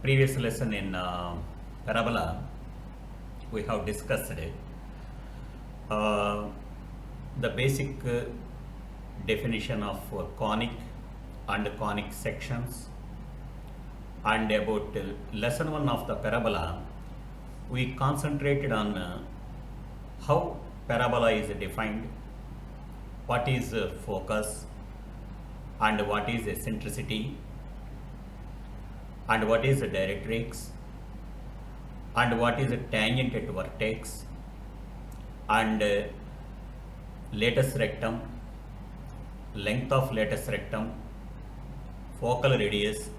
previous lesson in parabola, we have discussed the basic definition of conic and conic sections, and about lesson 1 of the parabola, we concentrated on how parabola is defined, what is focus, and what is eccentricity, and what is directrix, and what is tangent at vertex, and latus rectum, length of latus rectum, focal radius,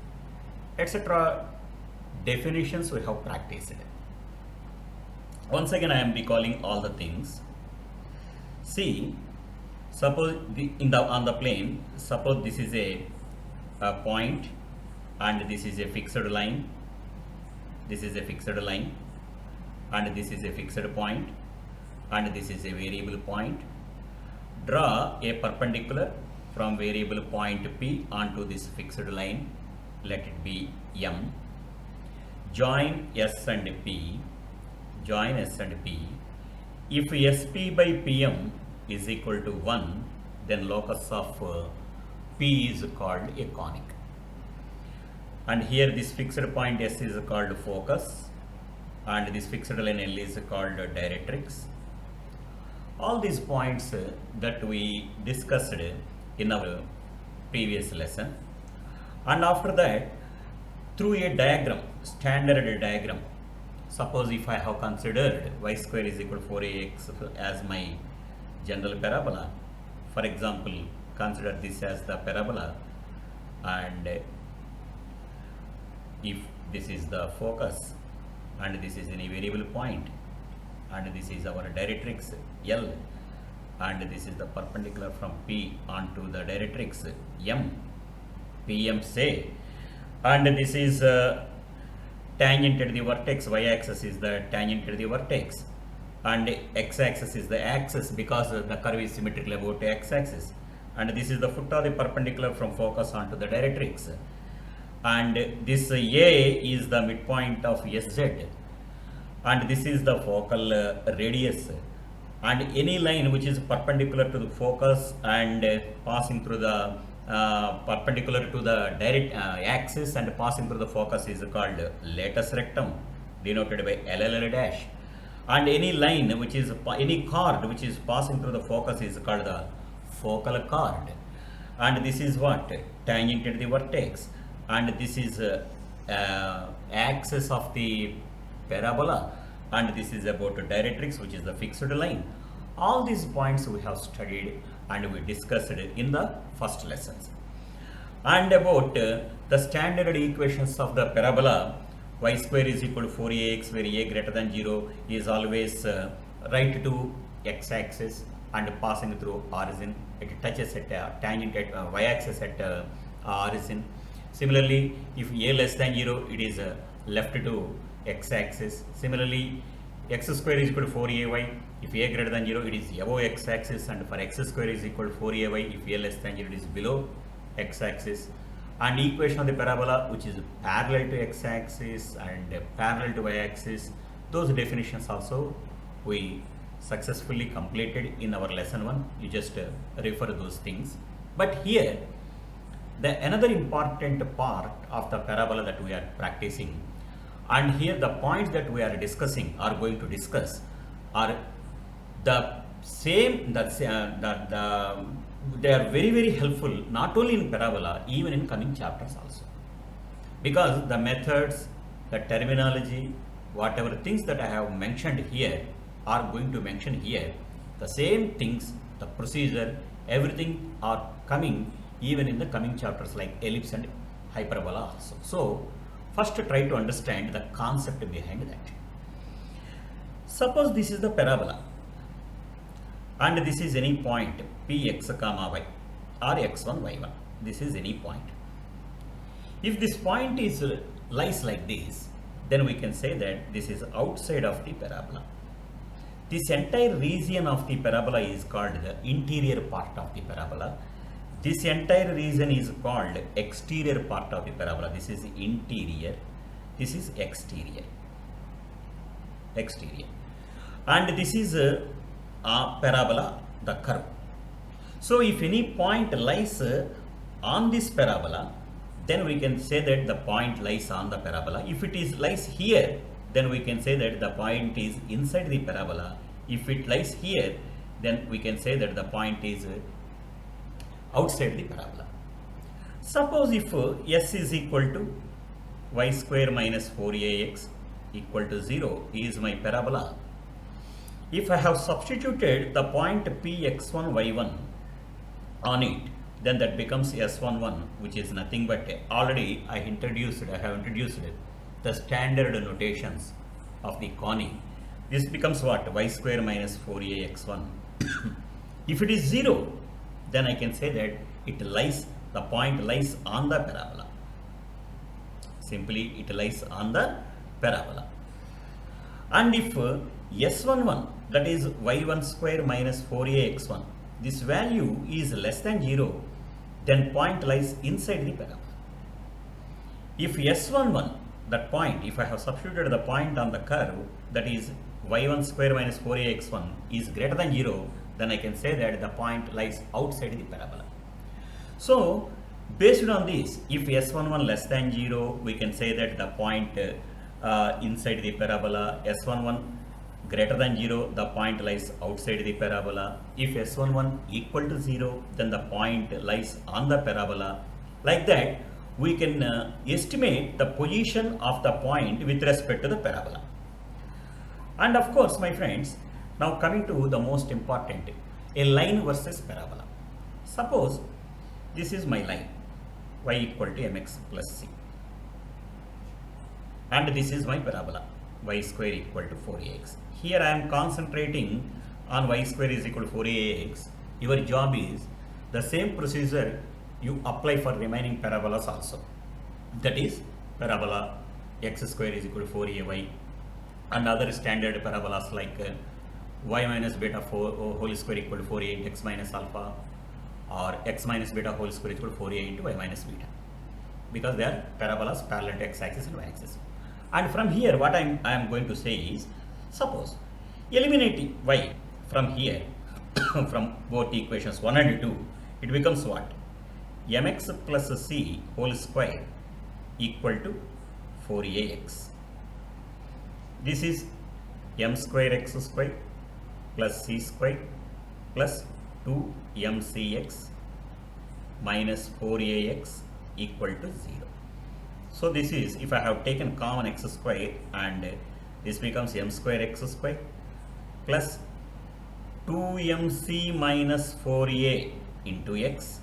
etc. definitions we have practiced. Once again I am recalling all the things. See, suppose on the plane, suppose this is a point and this is a fixed line, this is a fixed line, and this is a fixed point, and this is a variable point. Draw a perpendicular from variable point P onto this fixed line, let it be M. Join S and P, join S and P. If SP by PM is equal to 1, then locus of P is called a conic. And here this fixed point S is called focus, and this fixed line L is called directrix. All these points that we discussed in our previous lesson, and after that through a diagram, standard diagram, suppose if I have considered y square is equal to 4ax as my general parabola, for example consider this as the parabola, and if this is the focus and this is any variable point, and this is our directrix L, and this is the perpendicular from P onto the directrix M, PM say, and this is tangent at the vertex, y-axis is the tangent at the vertex, and x-axis is the axis because the curve is symmetrical about the x-axis, and this is the foot of the perpendicular from focus onto the directrix, and this A is the midpoint of SZ, and this is the focal radius, and any line which is perpendicular to the focus and passing through the perpendicular to the direct axis and passing through the focus is called latus rectum, denoted by LL dash, and any line which is any chord which is passing through the focus is called the focal chord, and this is what tangent at the vertex, and this is axis of the parabola, and this is about directrix which is the fixed line. All these points we have studied and we discussed in the first lessons. And about the standard equations of the parabola, y square is equal to 4ax, where a greater than 0 is always right to x-axis and passing through origin. It touches at tangent at y-axis at origin. Similarly, if a less than 0, it is left to x-axis. Similarly, x square is equal to 4ay. If a greater than 0, it is above x-axis, and for x square is equal to 4ay. If a less than 0, it is below x-axis. And equation of the parabola, which is parallel to x-axis and parallel to y-axis, those definitions also we successfully completed in our lesson 1. You just refer those things. But here, another important part of the parabola that we are practicing, and here the points that we are discussing are going to discuss are the same, they are very, very helpful not only in parabola, even in coming chapters also, because the methods, the terminology, whatever things that I have mentioned here are going to mention here, the same things, the procedure, everything are coming even in the coming chapters like ellipse and hyperbola also. So first try to understand the concept behind that. Suppose this is the parabola, and this is any point px comma y or x1 y1. This is any point. If this point is lies like this, then we can say that this is outside of the parabola. This entire region of the parabola is called the interior part of the parabola. This entire region is called exterior part of the parabola. This is interior. This is exterior. And this is a parabola, the curve. So if any point lies on this parabola, then we can say that the point lies on the parabola. If it is lies here, then we can say that the point is inside the parabola. If it lies here, then we can say that the point is outside the parabola. Suppose if s is equal to y square minus 4ax equal to 0 is my parabola. If I have substituted the point px1 y1 on it, then that becomes s11, which is nothing but already I have introduced the standard notations of the CONIC. This becomes what? Y square minus 4ax1. If it is 0, then I can say that the point lies on the parabola. Simply it lies on the parabola. And if s11, that is y1 square minus 4ax1, this value is less than 0, then point lies inside the parabola. If s11, that point, if I have substituted the point on the curve, that is y1 square minus 4ax1 is greater than 0, then I can say that the point lies outside the parabola. So based on this, if s11 less than 0, we can say that the point inside the parabola. S11 greater than 0, the point lies outside the parabola. If S11 equal to 0, then the point lies on the parabola. Like that, we can estimate the position of the point with respect to the parabola. And of course, my friends, now coming to the most important, a line versus parabola. Suppose this is my line, y equal to mx plus c. And this is my parabola, y square equal to 4ax. Here I am concentrating on y square is equal to 4ax. Your job is the same procedure you apply for remaining parabolas also. That is parabola x square is equal to 4ay and other standard parabolas like y minus beta 4 whole square equal to 4a into x minus alpha, or x minus beta whole square equal to 4a into y minus beta, because they are parabolas parallel to x axis and y axis. And from here what I am going to say is, suppose eliminate y from here from both equations 1 and 2, it becomes what? Mx plus c whole square equal to 4ax. This is m square x square plus c square plus 2mcx minus 4ax equal to 0. So this is, if I have taken common x square, and this becomes m square x square plus 2mc minus 4a into x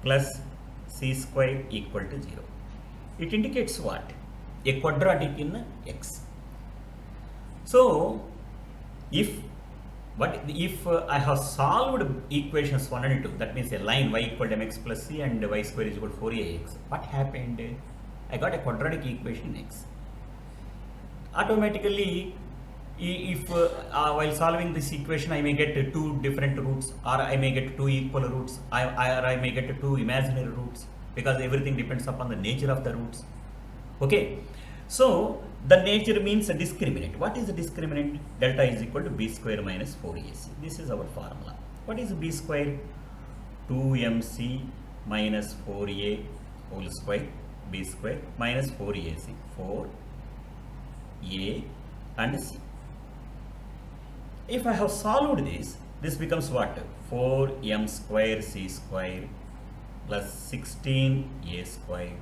plus c square equal to 0. It indicates what? A quadratic in x. So if I have solved equations 1 and 2, that means a line y equal to mx plus c and y square is equal to 4ax, what happened? I got a quadratic equation in x. Automatically, if while solving this equation I may get two different roots, or I may get two equal roots, or I may get two imaginary roots, because everything depends upon the nature of the roots. Okay, so the nature means a discriminant. What is the discriminant? Delta is equal to b square minus 4ac. This is our formula. What is b square? 2mc minus 4a whole square, b square minus 4ac, 4a and c. If I have solved this becomes what? 4m square c square plus 16a square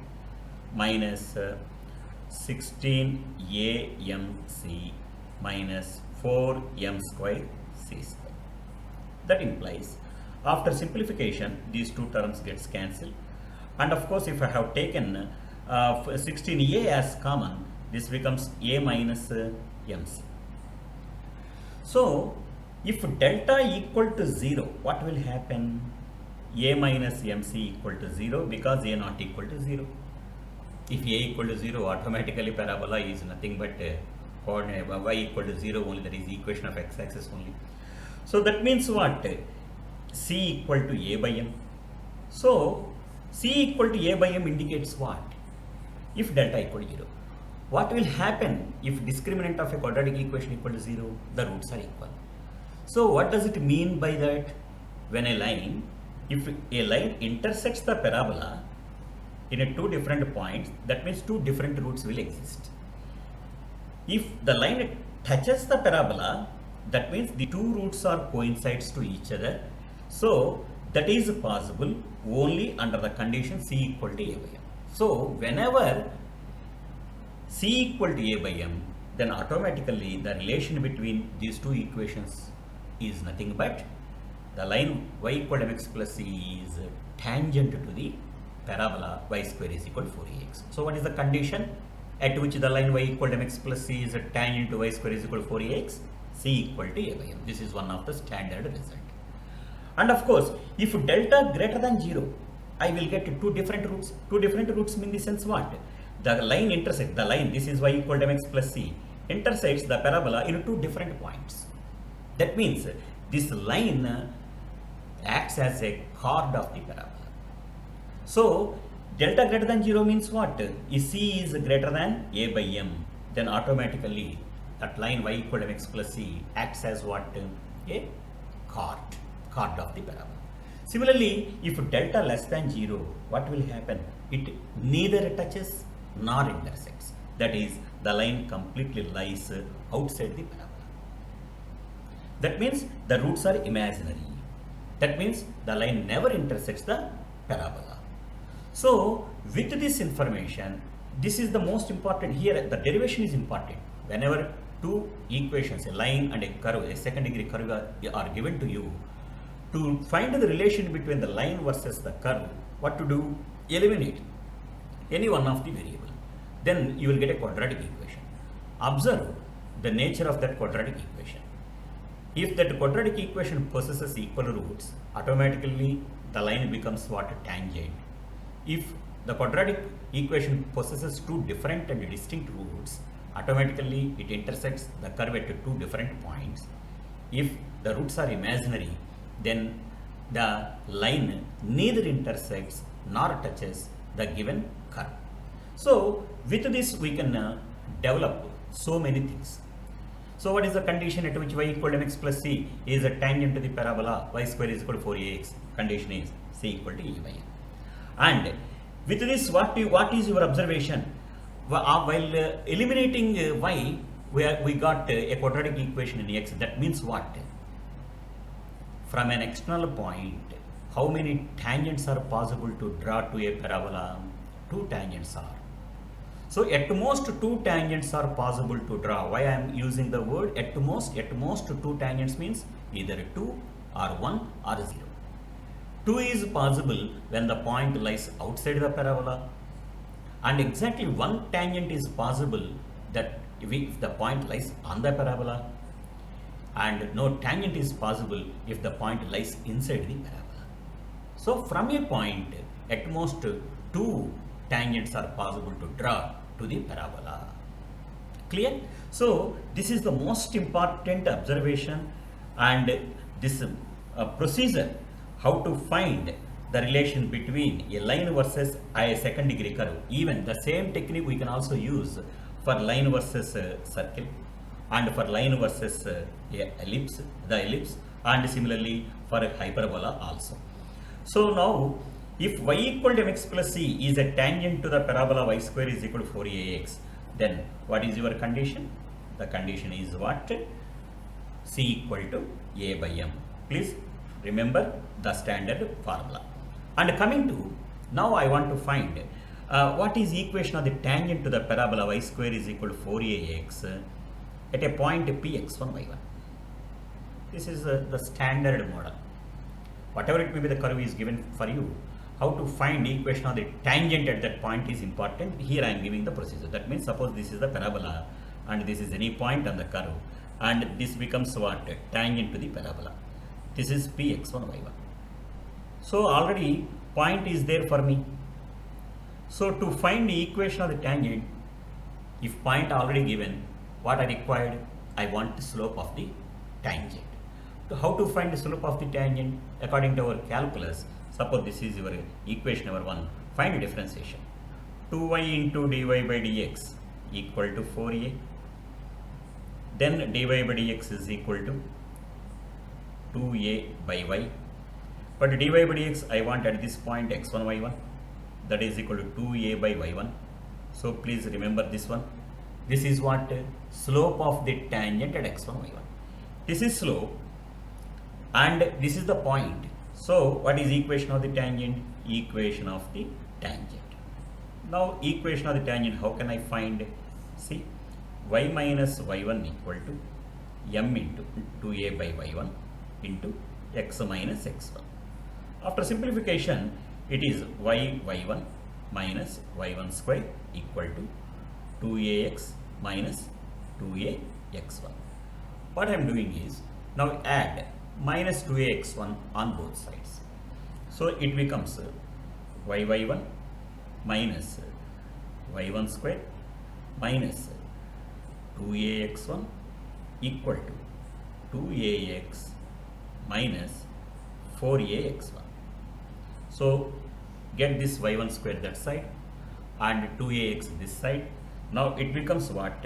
minus 16amc minus 4m square c square. That implies, after simplification, these two terms gets cancelled, and of course if I have taken 16a as common, this becomes a minus mc. So if delta equal to 0, what will happen? A minus mc equal to 0, because a not equal to 0. If a equal to 0, automatically parabola is nothing but coordinate y equal to 0 only, that is equation of x axis only. So that means what? C equal to a by m. So C equal to a by m indicates what? if delta equal to 0. What will happen if discriminant of a quadratic equation equal to 0? The roots are equal. So what does it mean by that? When if a line intersects the parabola in a two different points, that means two different roots will exist. If the line touches the parabola, that means the two roots are coincides to each other. So that is possible only under the condition C equal to A by M. So whenever C equal to A by M, then automatically the relation between these two equations is nothing but the line y equal to mx plus c is tangent to the parabola y square is equal to 4ax. So what is the condition at which the line y equal to mx plus c is tangent to y square is equal to 4ax? C equal to A by M. This is one of the standard result. And of course, if delta greater than 0, I will get two different roots. Two different roots mean the sense what? The line intersects, the line, this is y equal to mx plus c, intersects the parabola in two different points. That means this line acts as a chord of the parabola. So delta greater than 0 means what? If c is greater than A by M, then automatically that line y equal to mx plus c acts as what? A chord of the parabola. Similarly, if delta less than 0, what will happen? It neither touches nor intersects. That is, the line completely lies outside the parabola. That means the roots are imaginary. That means the line never intersects the parabola. So, with this information, this is the most important here. The derivation is important. Whenever two equations, a line and a curve, a second degree curve are given to you, to find the relation between the line versus the curve, what to do? Eliminate any one of the variable. Then you will get a quadratic equation. Observe the nature of that quadratic equation. If that quadratic equation possesses equal roots, automatically the line becomes what? Tangent. If the quadratic equation possesses two different and distinct roots, automatically it intersects the curve at two different points. If the roots are imaginary, then the line neither intersects nor touches the given curve. So with this we can develop so many things. So what is the condition at which y equal to mx plus c is a tangent to the parabola y square is equal to 4ax? Condition is c equal to A by M. And with this, what is your observation? While eliminating y, we got a quadratic equation in x. That means what? From an external point, how many tangents are possible to draw to a parabola? Two tangents are. So at most two tangents are possible to draw. Why I am using the word at most? At most two tangents means either 2 or 1 or 0. 2 is possible when the point lies outside the parabola, and exactly one tangent is possible that if the point lies on the parabola, and no tangent is possible if the point lies inside the parabola. So from a point, at most two tangents are possible to draw to the parabola. Clear? So this is the most important observation, and this procedure how to find the relation between a line versus a second degree curve. Even the same technique we can also use for line versus circle, and for line versus the ellipse, and similarly for a hyperbola also. So now, if y equal to mx plus c is a tangent to the parabola y square is equal to 4ax, then what is your condition? The condition is what? C equal to A by M. Please remember the standard formula. And coming to, now I want to find what is equation of the tangent to the parabola y square is equal to 4ax at a point px1 y1. This is the standard model. Whatever it may be, the curve is given for you. How to find equation of the tangent at that point is important. Here I am giving the procedure. That means suppose this is the parabola and this is any point on the curve, and this becomes what? Tangent to the parabola. This is px1 y1. So already point is there for me. So to find the equation of the tangent, if point already given, what I required? I want the slope of the tangent. So how to find the slope of the tangent? According to our calculus, suppose this is your equation number 1, find differentiation. 2y into dy by dx equal to 4a. Then dy by dx is equal to 2a by y. But dy by dx I want at this point x1 y1, that is equal to 2a by y1. So please remember this one. This is what? Slope of the tangent at x1 y1. This is slope and this is the point. So what is equation of the tangent? Equation of the tangent. Now equation of the tangent, how can I find? See, y minus y1 equal to m into 2a by y1 into x minus x1. After simplification, it is y1 minus y1 square equal to 2ax minus 2ax1. What I am doing is, now add minus 2ax1 on both sides. So it becomes y1 minus y1 square minus 2ax1 equal to 2ax minus 4ax1. So get this y1 square that side and 2ax this side. Now it becomes what?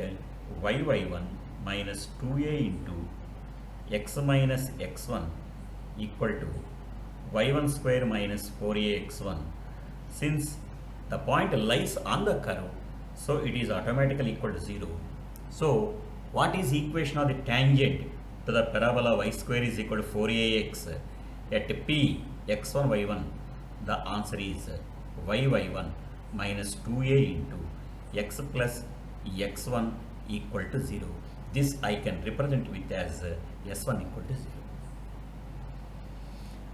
y1 minus 2a into x minus x1 equal to y1 square minus 4ax1. Since the point lies on the curve, so it is automatically equal to 0. So what is equation of the tangent to the parabola y square is equal to 4ax at p x1 y1? The answer is y1 minus 2a into x plus x1 equal to 0. This I can represent with as s1 equal to 0.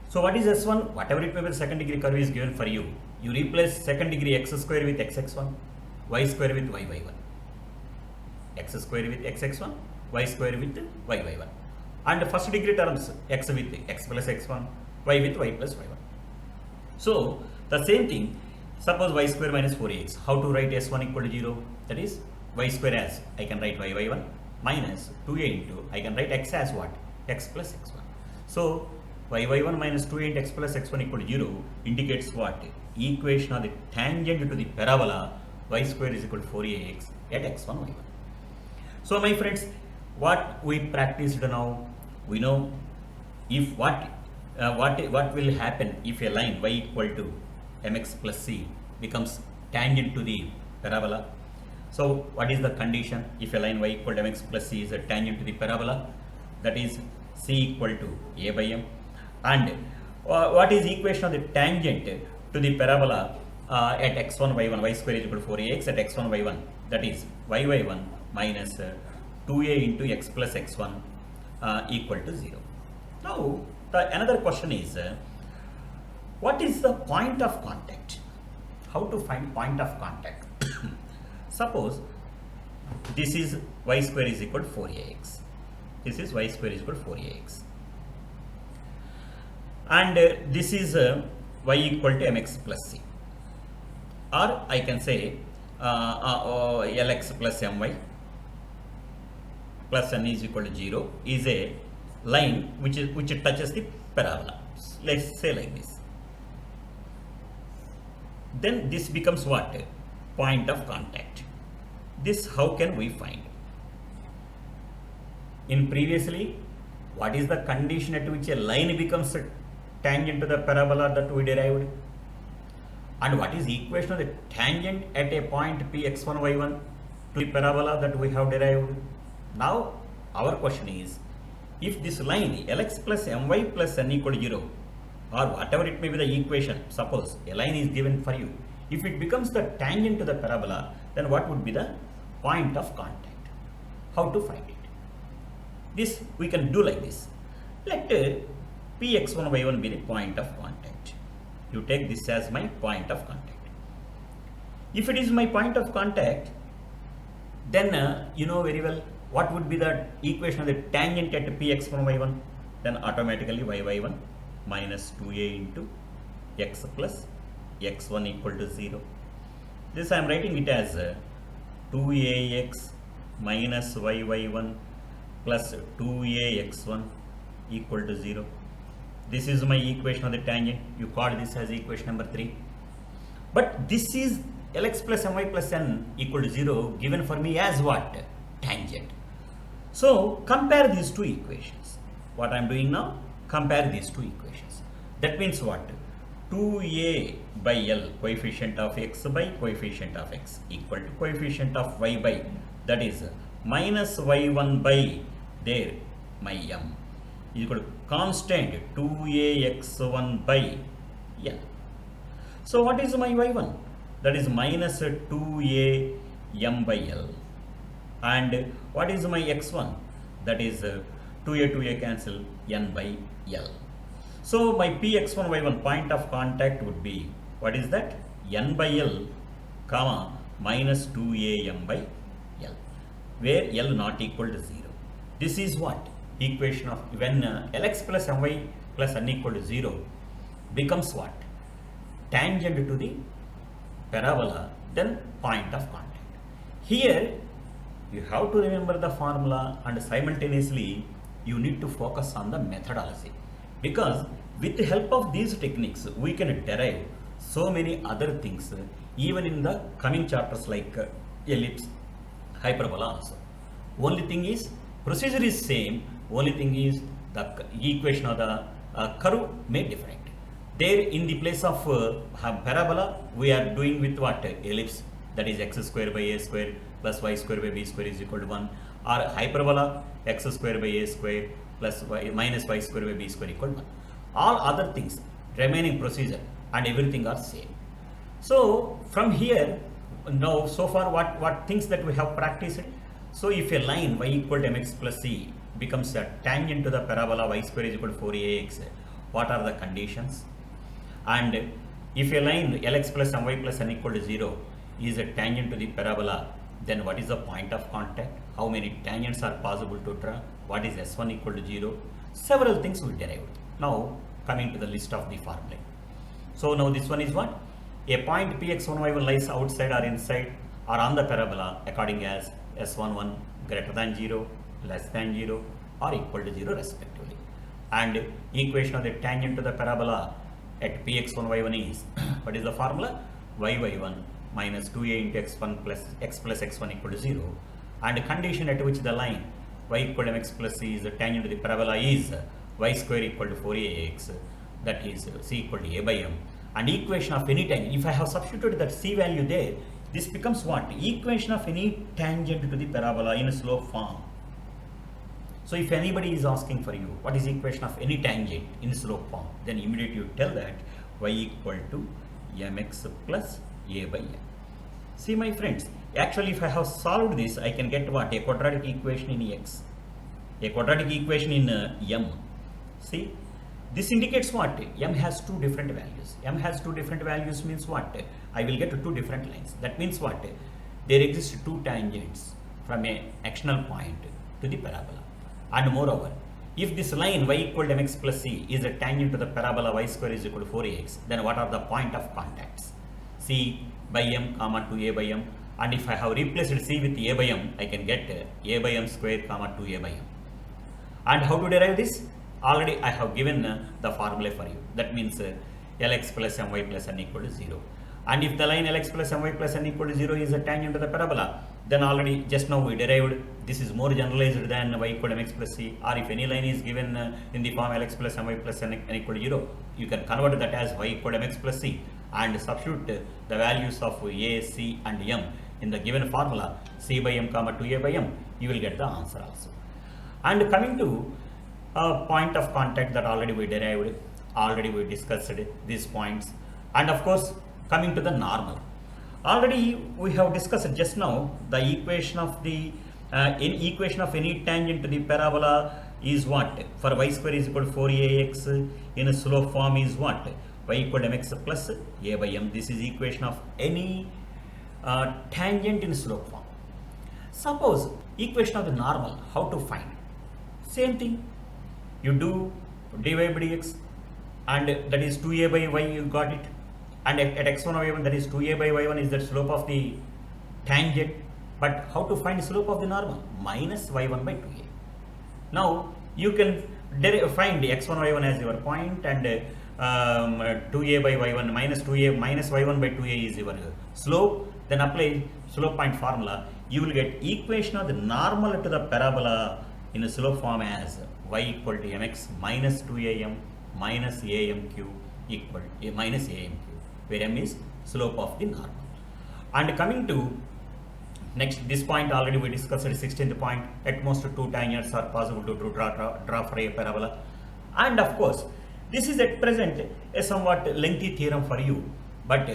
So what is s1? Whatever it may be, the second degree curve is given for you. You replace second degree x square with xx1, y square with y1. X square with xx1, y square with y1. And first degree terms, x with x plus x1, y with y plus y1. So the same thing, suppose y square minus 4ax. How to write s1 equal to 0? That is y square as, I can write y1 minus 2a into, I can write x as what? X plus x1. So y1 minus 2a into x plus x1 equal to 0 indicates what? Equation of the tangent to the parabola y square is equal to 4ax at x1 y1. So my friends, what we practiced now, we know if what will happen if a line y equal to mx plus c becomes tangent to the parabola. So what is the condition if a line y equal to mx plus c is a tangent to the parabola? That is c equal to a by m. And what is equation of the tangent to the parabola at x1 y1? Y square is equal to 4ax at x1 y1. That is y1 minus 2a into x plus x1 equal to 0. Now another question is, what is the point of contact? How to find point of contact? Suppose this is y square is equal to 4ax. This is y square is equal to 4ax. And this is y equal to mx plus c. Or I can say lx plus my plus n is equal to 0 is a line which touches the parabola. Let's say like this. Then this becomes what? Point of contact. This how can we find? In previously, what is the condition at which a line becomes tangent to the parabola that we derived? And what is equation of the tangent at a point p x1 y1 to the parabola that we have derived? Now our question is, if this line lx plus my plus n equal to 0, or whatever it may be the equation, suppose a line is given for you, if it becomes the tangent to the parabola, then what would be the point of contact? How to find it? This we can do like this. Let px1 y1 be the point of contact. You take this as my point of contact. If it is my point of contact, then you know very well what would be the equation of the tangent at px1 y1. Then automatically y1 minus 2a into x plus x1 equal to 0. This I am writing it as 2ax minus y1 plus 2ax1 equal to 0. This is my equation of the tangent. You call this as equation number 3. But this is Lx plus my plus n equal to 0 given for me as what? Tangent. So compare these two equations. What I am doing now? Compare these two equations. That means what? 2a by L, coefficient of x by coefficient of x, equal to coefficient of y by, that is minus y1 by there my m, is equal to constant 2ax1 by L. So what is my y1? That is minus 2a m by L. And what is my x1? That is 2a cancel n by L. So my px1 y1 point of contact would be, what is that? N by L, comma, minus 2a m by L, where L not equal to 0. This is what? Equation of when Lx plus my plus n equal to 0 becomes what? Tangent to the parabola, then point of contact. Here you have to remember the formula and simultaneously you need to focus on the methodology, because with the help of these techniques we can derive so many other things even in the coming chapters like ellipse, hyperbola also. Only thing is procedure is same, only thing is the equation of the curve may different. There in the place of parabola we are doing with what? Ellipse, that is x square by a square plus y square by b square is equal to 1, or hyperbola x square by a square plus y minus y square by b square equal to 1. All other things remaining procedure and everything are same. So from here now so far what things that we have practiced. So if a line y equal to mx plus c becomes a tangent to the parabola y square is equal to 4ax, what are the conditions? And if a line Lx plus my plus n equal to 0 is a tangent to the parabola, then what is the point of contact? How many tangents are possible to draw? What is S1 equal to 0? Several things we derived. Now coming to the list of the formulae. So now this one is what? A point px1y1 lies outside or inside or on the parabola according as S11 greater than 0, less than 0 or equal to 0 respectively. And equation of the tangent to the parabola at px1y1 is, what is the formula? y1 minus 2a into x1 plus x plus x1 equal to 0. And condition at which the line y equal to mx plus c is the tangent to the parabola is y square equal to 4ax, that is c equal to a by m. And equation of any tangent, if I have substituted that c value there, this becomes what? Equation of any tangent to the parabola in a slope form. So if anybody is asking for you what is equation of any tangent in slope form, then immediately you tell that y equal to mx plus a by m. See my friends, actually if I have solved this, I can get what? A quadratic equation in x, a quadratic equation in m. See, this indicates what? M has two different values. M has two different values means what? I will get two different lines. That means what? There exist two tangents from a actional point to the parabola. And moreover, if this line y equal to mx plus c is a tangent to the parabola y square is equal to 4ax, then what are the point of contacts? C by m comma 2a by m. And if I have replaced c with a by m, I can get a by m square comma 2a by m. And how to derive this? Already I have given the formula for you. That means Lx plus my plus n equal to 0. And if the line Lx plus my plus n equal to 0 is a tangent to the parabola, then already just now we derived this is more generalized than y equal to mx plus c. Or if any line is given in the form Lx plus my plus n equal to 0, you can convert that as y equal to mx plus c and substitute the values of a, c and m in the given formula c by m comma 2a by m, you will get the answer also. And coming to point of contact that already we derived, already we discussed these points. And of course coming to the normal, already we have discussed just now the equation of the equation of any tangent to the parabola is what? For y square is equal to 4ax in a slope form is what? Y equal to mx plus a by m. This is equation of any tangent in slope form. Suppose equation of the normal, how to find? Same thing, you do dy by dx, and that is 2a by y, you got it. And at x1 or y1, that is 2a by y1 is the slope of the tangent. But how to find slope of the normal? Minus y1 by 2a. Now you can find x1 y1 as your point and 2a by y1 minus 2a minus y1 by 2a is your slope. Then apply slope point formula. You will get equation of the normal to the parabola in a slope form as y equal to mx minus 2am minus amq equal to minus amq, where m is slope of the normal. And coming to next, this point already we discussed, 16th point, at most 2 tangents are possible to draw for a parabola. And of course, this is at present a somewhat lengthy theorem for you, but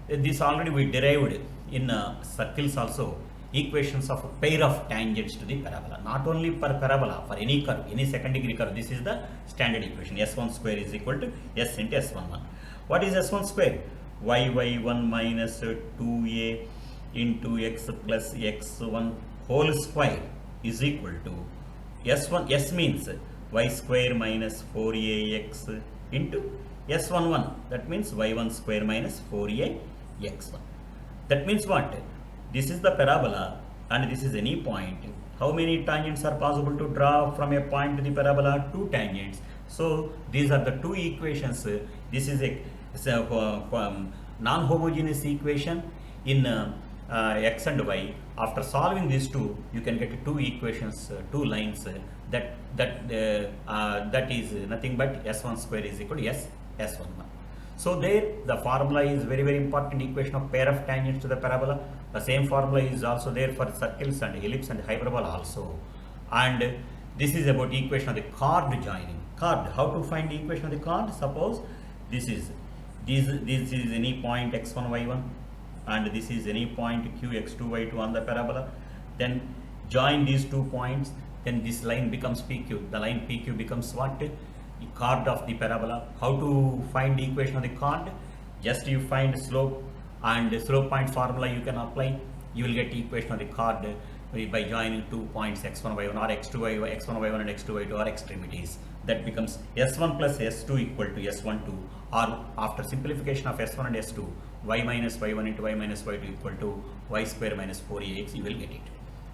this already we derived in circles also, equations of a pair of tangents to the parabola. Not only per parabola, for any curve, any second degree curve, this is the standard equation. S1 square is equal to S into S11. What is S1 square? y1 minus 2a into x plus x1 whole square is equal to S1. S means y square minus 4ax into S11. That means y1 square minus 4a x1. That means what? This is the parabola and this is any point. How many tangents are possible to draw from a point to the parabola? 2 tangents. So these are the 2 equations. This is a non-homogeneous equation in x and y. After solving these 2, you can get 2 equations, 2 lines. That is nothing but S1 square is equal to S11. So there the formula is very, very important, equation of pair of tangents to the parabola. The same formula is also there for circles and ellipse and hyperbola also. And this is about equation of the chord joining. Chord, how to find the equation of the chord? Suppose this is any point x1 y1 and this is any point q x2 y2 on the parabola. Then join these 2 points, then this line becomes PQ. The line PQ becomes what? The chord of the parabola. How to find the equation of the chord? Just you find slope and the slope point formula you can apply. You will get equation of the chord by joining 2 points x1 y1 or x2 y1, x1 y1 and x2 y2 are extremities. That becomes S1 plus S2 equal to S12, or after simplification of S1 and S2, y minus y1 into y minus y2 equal to y square minus 4ax, you will get it.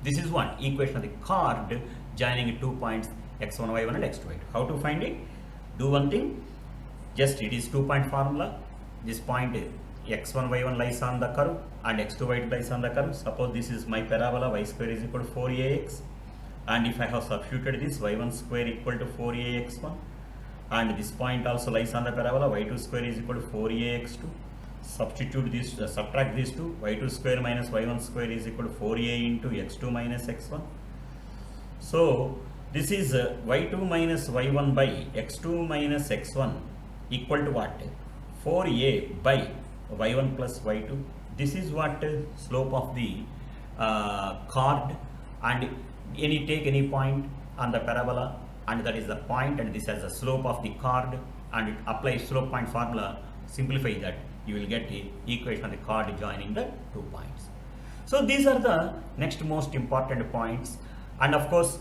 This is one equation of the chord joining 2 points x1 y1 and x2 y2. How to find it? Do one thing, just it is 2-point formula. This point x1 y1 lies on the curve and x2 y2 lies on the curve. Suppose this is my parabola, y square is equal to 4ax, and if I have substituted this, y1 square equal to 4ax1, and this point also lies on the parabola, y2 square is equal to 4ax2. Substitute this, subtract these two, y2 square minus y1 square is equal to 4a into x2 minus x1. So this is y2 minus y1 by x2 minus x1 equal to what? 4a by y1 plus y2. This is what slope of the chord, and take any point on the parabola, and that is the point, and this has the slope of the chord, and apply slope point formula, simplify that, you will get the equation of the chord joining the 2 points. So these are the next most important points. And of course,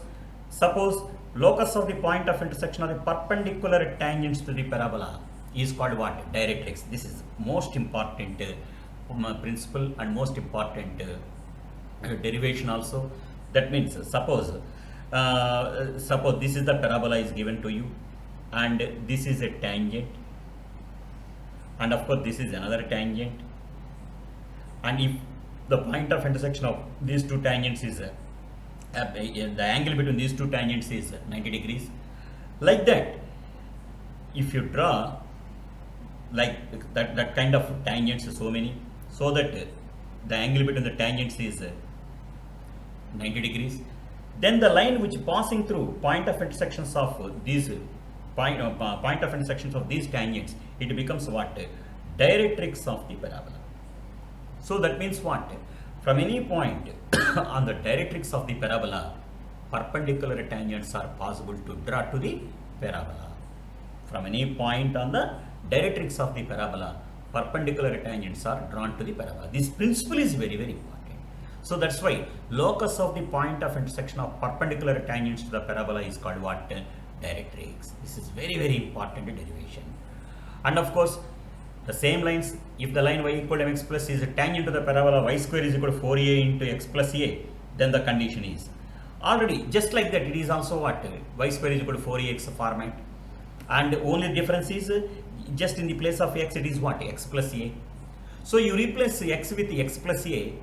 suppose locus of the point of intersection of the perpendicular tangents to the parabola is called what? Directrix. This is most important principle and most important derivation also. That means suppose this is the parabola is given to you, and this is a tangent, and of course this is another tangent, and if the point of intersection of these 2 tangents is the angle between these 2 tangents is 90 degrees, like that, if you draw like that kind of tangents, so many, so that the angle between the tangents is 90 degrees, then the line which passing through point of intersections of these point of intersections of these tangents, it becomes what? Directrix of the parabola. So that means what? From any point on the directrix of the parabola, perpendicular tangents are possible to draw to the parabola. From any point on the directrix of the parabola, perpendicular tangents are drawn to the parabola. This principle is very, very important. So that's why locus of the point of intersection of perpendicular tangents to the parabola is called what? Directrix. This is very, very important derivation. And of course, the same lines, if the line y equal to mx plus is a tangent to the parabola, y square is equal to 4a into x plus a, then the condition is already just like that. It is also what? Y square is equal to 4ax format, and only difference is just in the place of x it is what? X plus a. So you replace x with x plus a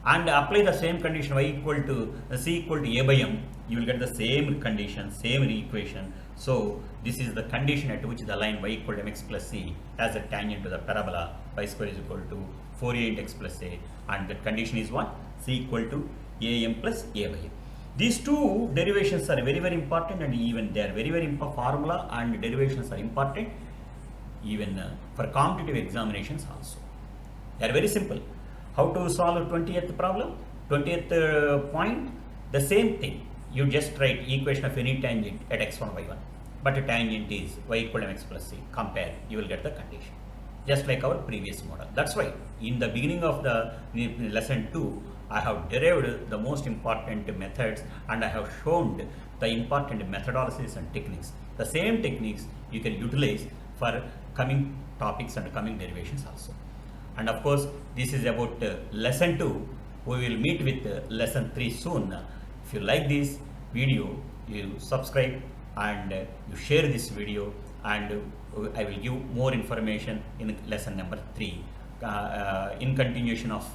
and apply the same condition, y equal to c equal to a by m. You will get the same condition, same equation. So this is the condition at which the line y equal to mx plus c has a tangent to the parabola y square is equal to 4a into x plus a, and that condition is what? C equal to am plus a by m. These two derivations are very important, and even they are very important. Formula and derivations are important even for competitive examinations also. They are very simple. How to solve 20th problem? 20th point, the same thing. You just write equation of any tangent at x1, y1. But a tangent is y equal to mx plus c. Compare, you will get the condition. Just like our previous model. That's why in the beginning of the lesson 2, I have derived the most important methods and I have shown the important methodologies and techniques. The same techniques you can utilize for coming topics and coming derivations also. And of course, this is about lesson 2. We will meet with lesson 3 soon. If you like this video, you subscribe and you share this video, and I will give more information in lesson number 3 in continuation of